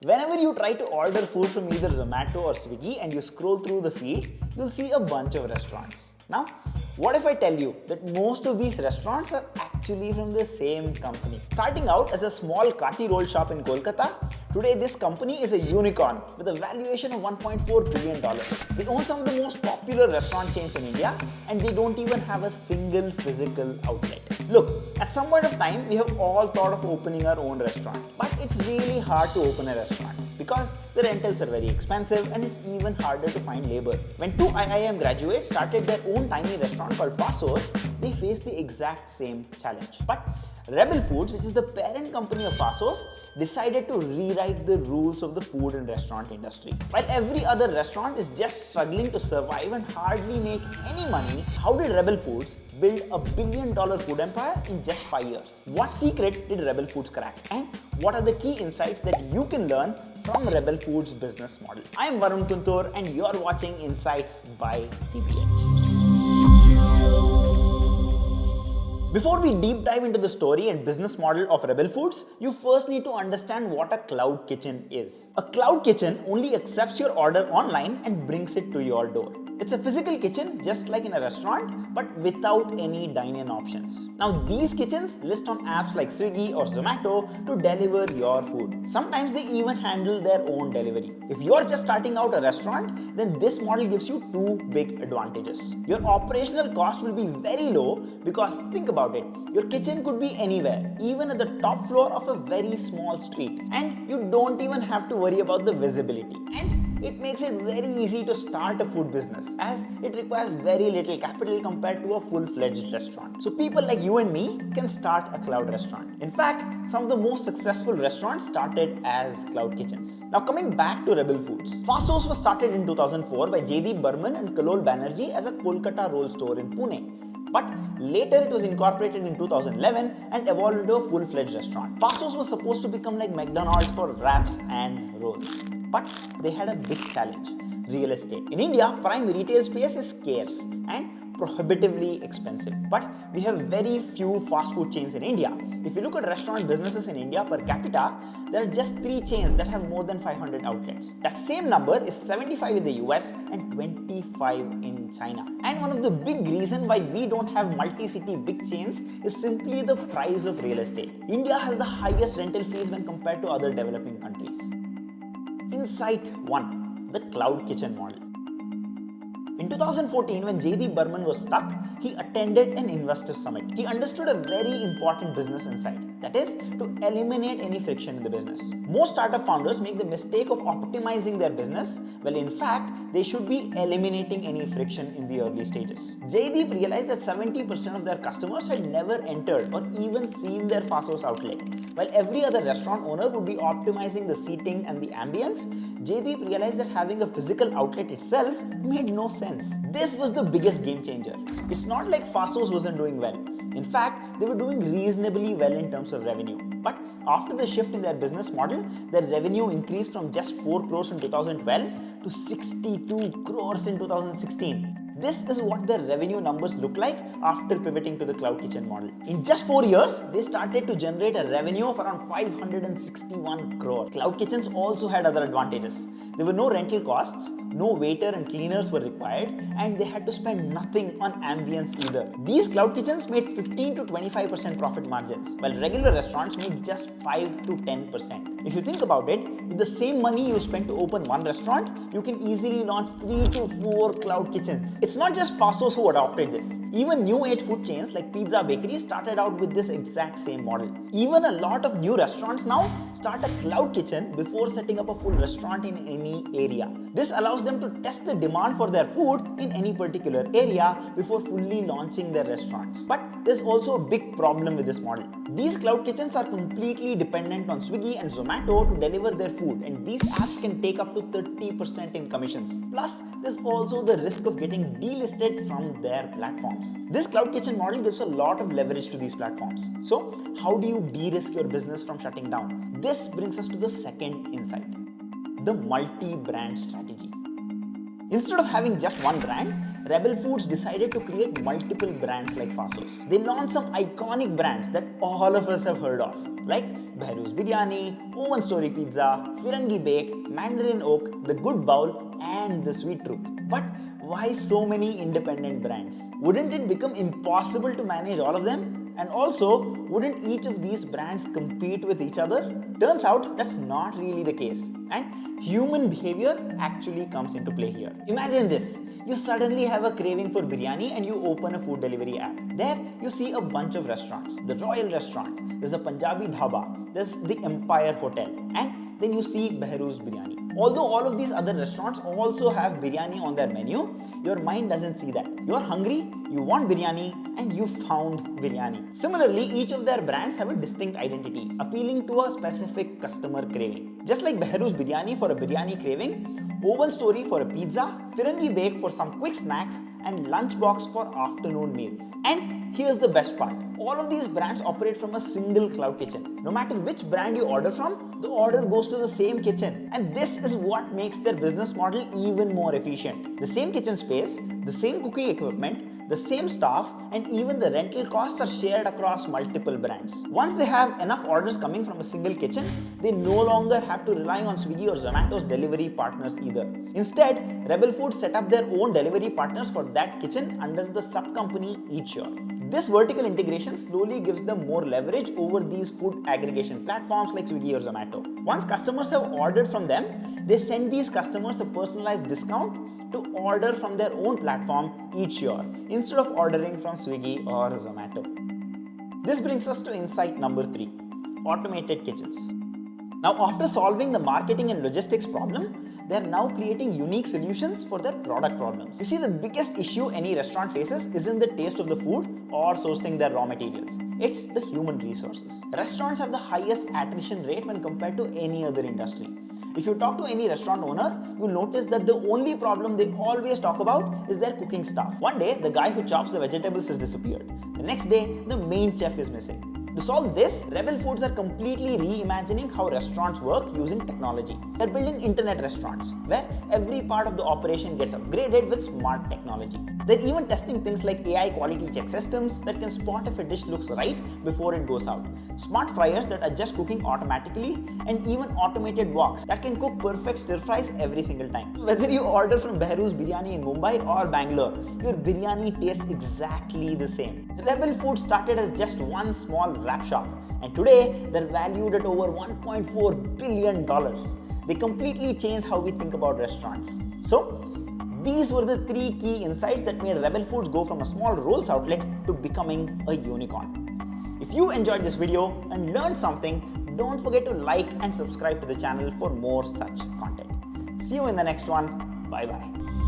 Whenever you try to order food from either Zomato or Swiggy and you scroll through the feed, you'll see a bunch of restaurants. Now, what if I tell you that most of these restaurants are actually from the same company? Starting out as a small kaati roll shop in Kolkata, today this company is a unicorn with a valuation of $1.4 billion. They own some of the most popular restaurant chains in India and they don't even have a single physical outlet. Look, at some point of time, we have all thought of opening our own restaurant, but it's really hard to open a restaurant because the rentals are very expensive and it's even harder to find labor. When two IIM graduates started their own tiny restaurant called Faasos, they faced the exact same challenge. But Rebel Foods, which is the parent company of Faasos, decided to rewrite the rules of the food and restaurant industry. While every other restaurant is just struggling to survive and hardly make any money, how did Rebel Foods build a billion-dollar food empire in just 5 years? What secret did Rebel Foods crack? And what are the key insights that you can learn from Rebel Foods' business model? I am Varun Kuntur and you're watching Insights by TBH. Before we deep dive into the story and business model of Rebel Foods, you first need to understand what a cloud kitchen is. A cloud kitchen only accepts your order online and brings it to your door. It's a physical kitchen just like in a restaurant but without any dine-in options. Now these kitchens list on apps like Swiggy or Zomato to deliver your food. Sometimes they even handle their own delivery. If you're just starting out a restaurant, then this model gives you two big advantages. Your operational cost will be very low because think about it, your kitchen could be anywhere, even at the top floor of a very small street, and you don't even have to worry about the visibility. And it makes it very easy to start a food business as it requires very little capital compared to a full-fledged restaurant. So people like you and me can start a cloud restaurant. In fact, some of the most successful restaurants started as cloud kitchens. Now coming back to Rebel Foods. Faasos was started in 2004 by Jaideep Burman and Kallol Banerjee as a Kolkata Rolls store in Pune. But later it was incorporated in 2011 and evolved into a full-fledged restaurant. Faasos was supposed to become like McDonald's for wraps and rolls. But they had a big challenge: real estate. In India, prime retail space is scarce and prohibitively expensive. But we have very few fast food chains in India. If you look at restaurant businesses in India per capita, there are just 3 chains that have more than 500 outlets. That same number is 75 in the US and 25 in China. And one of the big reasons why we don't have multi-city big chains is simply the price of real estate. India has the highest rental fees when compared to other developing countries. Insight 1. The cloud kitchen model. In 2014, when Jaideep Burman was stuck, he attended an investor summit. He understood a very important business insight, that is, to eliminate any friction in the business. Most startup founders make the mistake of optimizing their business, well in fact, they should be eliminating any friction in the early stages. Jaideep realized that 70% of their customers had never entered or even seen their Faasos outlet. While every other restaurant owner would be optimizing the seating and the ambience, Jaideep realized that having a physical outlet itself made no sense. This was the biggest game changer. It's not like Faasos wasn't doing well. In fact, they were doing reasonably well in terms of revenue. But after the shift in their business model, their revenue increased from just 4 crores in 2012 to 62 crores in 2016. This is what their revenue numbers look like after pivoting to the cloud kitchen model. In just 4 years, they started to generate a revenue of around 561 crore. Cloud kitchens also had other advantages. There were no rental costs, no waiter and cleaners were required, and they had to spend nothing on ambience either. These cloud kitchens made 15 to 25% profit margins, while regular restaurants made just 5 to 10%. If you think about it, with the same money you spent to open one restaurant, you can easily launch 3 to 4 cloud kitchens. It's not just Faasos who adopted this. Even new age food chains like Pizza Bakery started out with this exact same model. Even a lot of new restaurants now start a cloud kitchen before setting up a full restaurant in any area. This allows them to test the demand for their food in any particular area before fully launching their restaurants. But there's also a big problem with this model. These cloud kitchens are completely dependent on Swiggy and Zomato to deliver their food, and these apps can take up to 30% in commissions. Plus, there's also the risk of getting delisted from their platforms. This cloud kitchen model gives a lot of leverage to these platforms. So, how do you de-risk your business from shutting down? This brings us to the second insight: the multi-brand strategy. Instead of having just one brand, Rebel Foods decided to create multiple brands like Faasos. They launched some iconic brands that all of us have heard of, like Behrouz Biriyani, Oven Story Pizza, Firangi Bake, Mandarin Oak, The Good Bowl, and The Sweet Truth. But why so many independent brands? Wouldn't it become impossible to manage all of them? And also, wouldn't each of these brands compete with each other? Turns out that's not really the case. And human behavior actually comes into play here. Imagine this. You suddenly have a craving for biryani and you open a food delivery app. There you see a bunch of restaurants. The Royal Restaurant, there's the Punjabi Dhaba, there's the Empire Hotel, and then you see Behrouz Biriyani. Although all of these other restaurants also have biryani on their menu, your mind doesn't see that. You're hungry, you want biryani, and you found biryani. Similarly, each of their brands have a distinct identity, appealing to a specific customer craving. Just like Behrouz Biriyani for a biryani craving, Oven Story for a pizza, Firangi Bake for some quick snacks, and Lunchbox for afternoon meals. And here's the best part. All of these brands operate from a single cloud kitchen. No matter which brand you order from, the order goes to the same kitchen. And this is what makes their business model even more efficient. The same kitchen space, the same cooking equipment, the same staff, and even the rental costs are shared across multiple brands. Once they have enough orders coming from a single kitchen, they no longer have to rely on Swiggy or Zomato's delivery partners either. Instead, Rebel Foods set up their own delivery partners for that kitchen under the sub-company Eat Sure. This vertical integration slowly gives them more leverage over these food aggregation platforms like Swiggy or Zomato. Once customers have ordered from them, they send these customers a personalized discount to order from their own platform, Eat Sure, instead of ordering from Swiggy or Zomato. This brings us to insight number 3, automated kitchens. Now, after solving the marketing and logistics problem, they are now creating unique solutions for their product problems. You see, the biggest issue any restaurant faces isn't the taste of the food or sourcing their raw materials. It's the human resources. Restaurants have the highest attrition rate when compared to any other industry. If you talk to any restaurant owner, you'll notice that the only problem they always talk about is their cooking staff. One day, the guy who chops the vegetables has disappeared. The next day, the main chef is missing. To solve this, Rebel Foods are completely reimagining how restaurants work using technology. They're building internet restaurants, where every part of the operation gets upgraded with smart technology. They're even testing things like AI quality check systems that can spot if a dish looks right before it goes out, smart fryers that adjust cooking automatically, and even automated woks that can cook perfect stir fries every single time. Whether you order from Behrouz Biriyani in Mumbai or Bangalore, your biryani tastes exactly the same. Rebel Foods started as just one small wrap shop, and today they're valued at over $1.4 billion. They completely changed how we think about restaurants. So, these were the 3 key insights that made Rebel Foods go from a small rolls outlet to becoming a unicorn. If you enjoyed this video and learned something, don't forget to like and subscribe to the channel for more such content. See you in the next one. Bye bye.